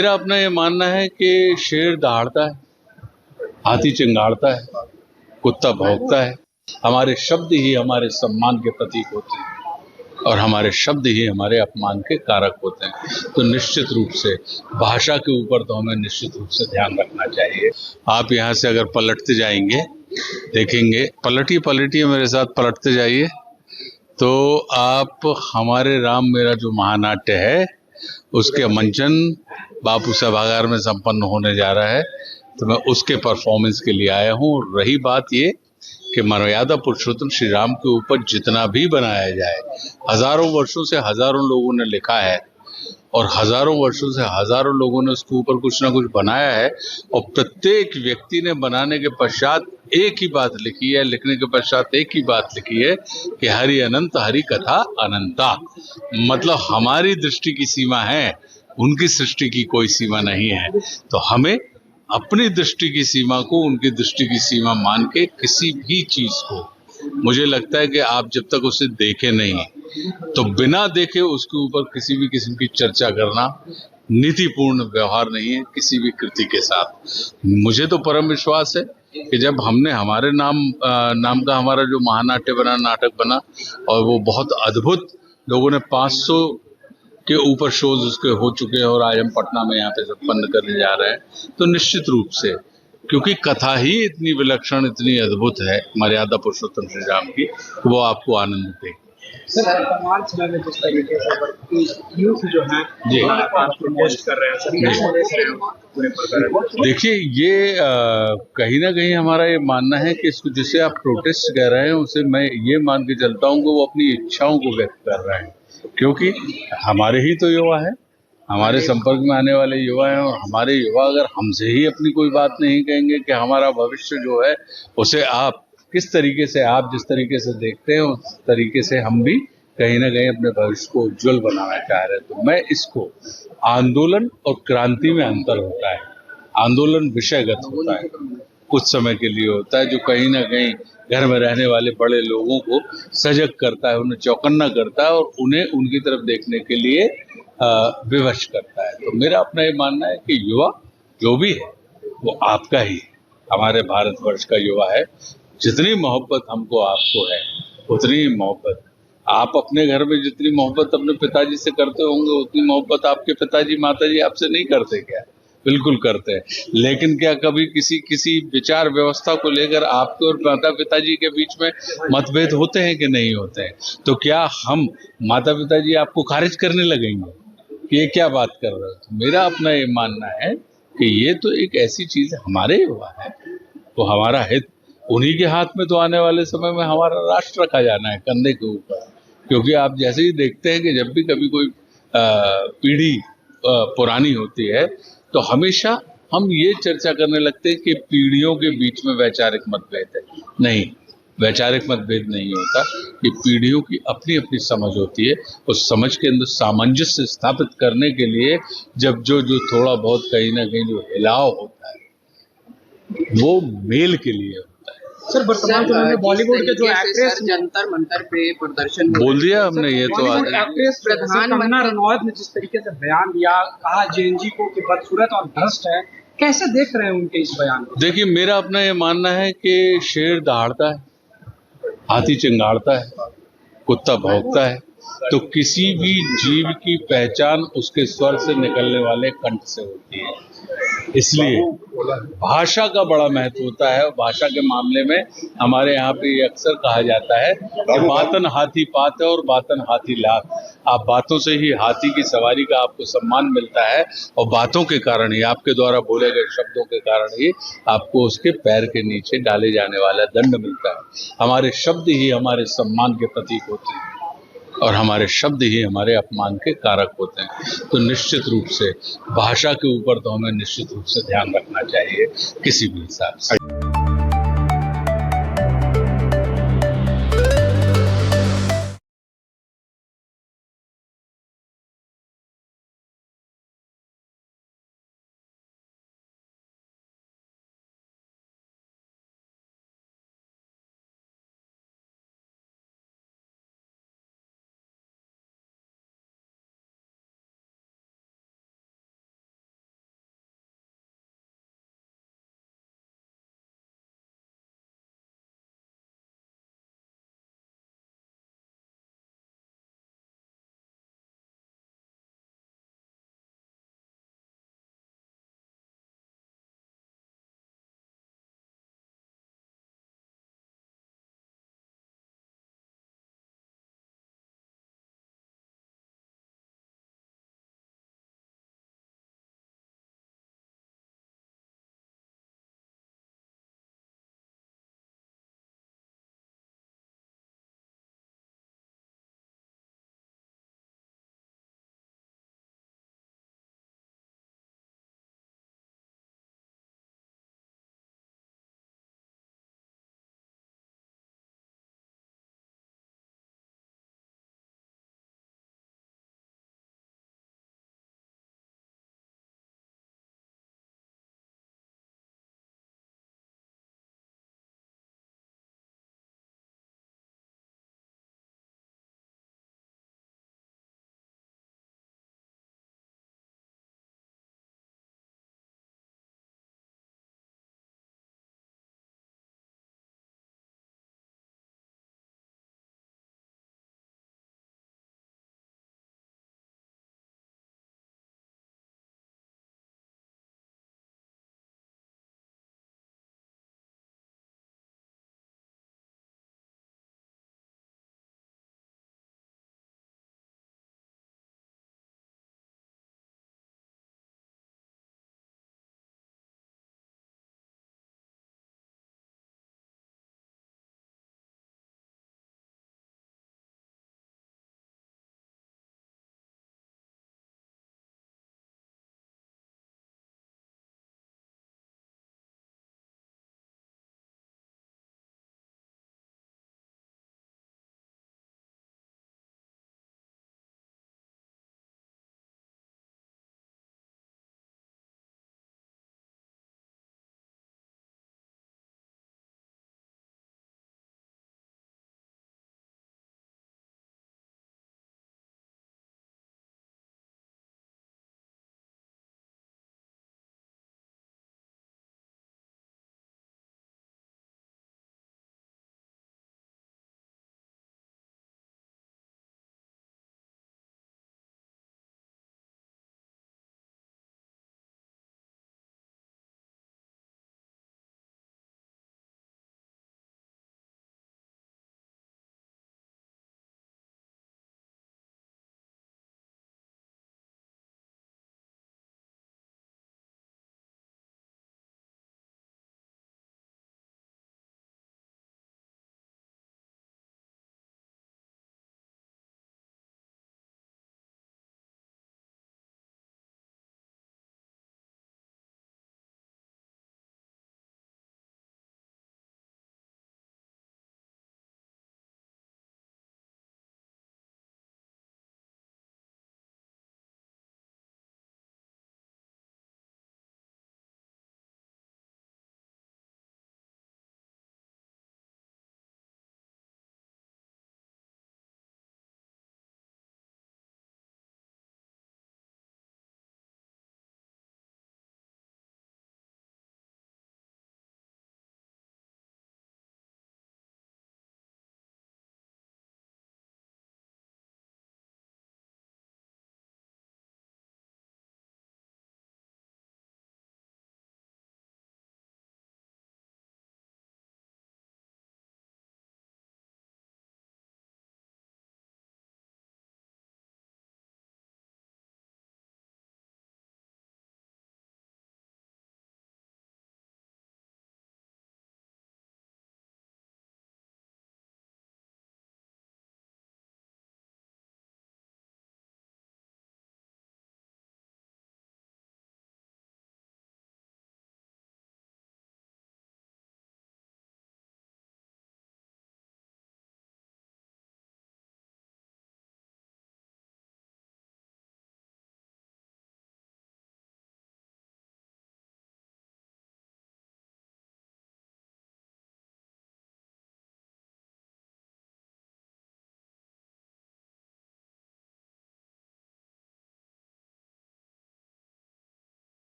मेरा अपना ये मानना है कि शेर दहाड़ता है, हाथी चिंगाड़ता है, कुत्ता भौंकता है। हमारे शब्द ही हमारे सम्मान के प्रतीक होते हैं और हमारे शब्द ही हमारे अपमान के कारक होते हैं। तो निश्चित रूप से भाषा के ऊपर तो हमें निश्चित रूप से ध्यान रखना चाहिए। आप यहाँ से अगर पलटते जाएंगे, देखेंगे, पलटिए मेरे साथ, पलटते जाइए तो आप हमारे राम मेरा जो महानाट्य है उसके मंचन बापू सभागार में संपन्न होने जा रहा है। तो मैं उसके परफॉर्मेंस के लिए आया हूँ। रही बात ये कि मर्यादा पुरुषोत्तम श्री राम के ऊपर जितना भी बनाया जाए, हजारों वर्षों से हजारों लोगों ने लिखा है और हजारों वर्षों से हजारों लोगों ने उसके ऊपर कुछ ना कुछ बनाया है और प्रत्येक व्यक्ति ने बनाने के पश्चात एक ही बात लिखी है, लिखने के पश्चात एक ही बात लिखी है कि हरि अनंत हरि कथा अनंता। मतलब हमारी दृष्टि की सीमा है, उनकी सृष्टि की कोई सीमा नहीं है। तो हमें अपनी दृष्टि की सीमा को उनकी दृष्टि की सीमा मान के किसी भी चीज को, मुझे लगता है कि आप जब तक उसे देखे नहीं तो बिना देखे उसके ऊपर किसी भी किस्म की चर्चा करना नीतिपूर्ण व्यवहार नहीं है किसी भी कृति के साथ। मुझे तो परम विश्वास है कि जब हमने हमारे नाम का हमारा जो महानाट्य बना, नाटक बना और वो बहुत अद्भुत, लोगों ने 500 के ऊपर शोज उसके हो चुके हैं और आज हम पटना में यहाँ पे संपन्न करने जा रहे हैं, तो निश्चित रूप से क्योंकि कथा ही इतनी विलक्षण, इतनी अद्भुत है मर्यादा पुरुषोत्तम श्री राम की, वो आपको आनंद देगी। सर, वर्तमान समय में जिस तरीके से यूथ जो है प्रोटेस्ट कर रहे हैं, सभी देखिए, ये कहीं ना कहीं हमारा ये मानना है कि इसको जिसे आप प्रोटेस्ट कह रहे हैं उसे मैं ये मान के चलता हूँ कि वो अपनी इच्छाओं को व्यक्त कर रहे हैं, क्योंकि हमारे ही तो युवा है, हमारे संपर्क में आने वाले युवा हैं और हमारे युवा अगर हमसे ही अपनी कोई बात नहीं कहेंगे कि हमारा भविष्य जो है उसे आप किस तरीके से, आप जिस तरीके से देखते हैं उस तरीके से हम भी कहीं ना कहीं अपने भविष्य को उज्जवल बनाना चाह रहे हैं। तो मैं इसको, आंदोलन और क्रांति में अंतर होता है। आंदोलन विषयगत होता है, कुछ समय के लिए होता है, जो कहीं ना कहीं घर में रहने वाले बड़े लोगों को सजग करता है, उन्हें चौकन्ना करता है और उन्हें उनकी तरफ देखने के लिए विवश करता है। तो मेरा अपना ये मानना है कि युवा जो भी है वो आपका ही, हमारे भारतवर्ष का युवा है। जितनी मोहब्बत हमको आपको है उतनी ही मोहब्बत आप अपने घर में, जितनी मोहब्बत अपने पिताजी से करते होंगे उतनी मोहब्बत आपके पिताजी माताजी आपसे नहीं करते क्या? बिल्कुल करते हैं। लेकिन क्या कभी किसी विचार व्यवस्था को लेकर आपके और माता पिताजी के बीच में मतभेद होते हैं कि नहीं होते हैं? तो क्या हम माता पिताजी आपको खारिज करने लगेंगे कि ये क्या बात कर रहे हो? तो मेरा अपना ये मानना है कि ये तो एक ऐसी चीज हमारे युवा है, तो हमारा हित उन्हीं के हाथ में। तो आने वाले समय में हमारा राष्ट्र रखा जाना है कंधे के ऊपर, क्योंकि आप जैसे ही देखते हैं कि जब भी कभी कोई पीढ़ी पुरानी होती है तो हमेशा हम ये चर्चा करने लगते हैं कि पीढ़ियों के बीच में वैचारिक मतभेद है। नहीं, वैचारिक मतभेद नहीं होता, ये पीढ़ियों की अपनी अपनी समझ होती है। उस समझ के अंदर सामंजस्य स्थापित करने के लिए जब जो थोड़ा बहुत कहीं ना कहीं जो हिलाव होता है वो मेल के लिए होता है। सर, वर्तमान समय में बॉलीवुड के जो एक्ट्रेस जंतर मंतर पे प्रदर्शन बोल दिया हमने, ये तो एक्ट्रेस कंगना रनौत ने जिस तरीके से बयान दिया, कहा जेएनजी को कि बदसूरत और भ्रष्ट है, कैसे देख रहे हैं उनके इस बयान को? देखिए, मेरा अपना ये मानना है कि शेर दहाड़ता है, हाथी चिंगाड़ता है, कुत्ता भौंकता है, तो किसी भी जीव की पहचान उसके स्वर से निकलने वाले कंठ से होती है। इसलिए भाषा का बड़ा महत्व होता है और भाषा के मामले में हमारे यहाँ पे ये अक्सर कहा जाता है कि बातन हाथी पात है और बातन हाथी लात। आप बातों से ही हाथी की सवारी का आपको सम्मान मिलता है और बातों के कारण ही, आपके द्वारा बोले गए शब्दों के कारण ही आपको उसके पैर के नीचे डाले जाने वाला दंड मिलता है। हमारे शब्द ही हमारे सम्मान के प्रतीक होते हैं और हमारे शब्द ही हमारे अपमान के कारक होते हैं। तो निश्चित रूप से भाषा के ऊपर तो हमें निश्चित रूप से ध्यान रखना चाहिए किसी भी हिसाब से।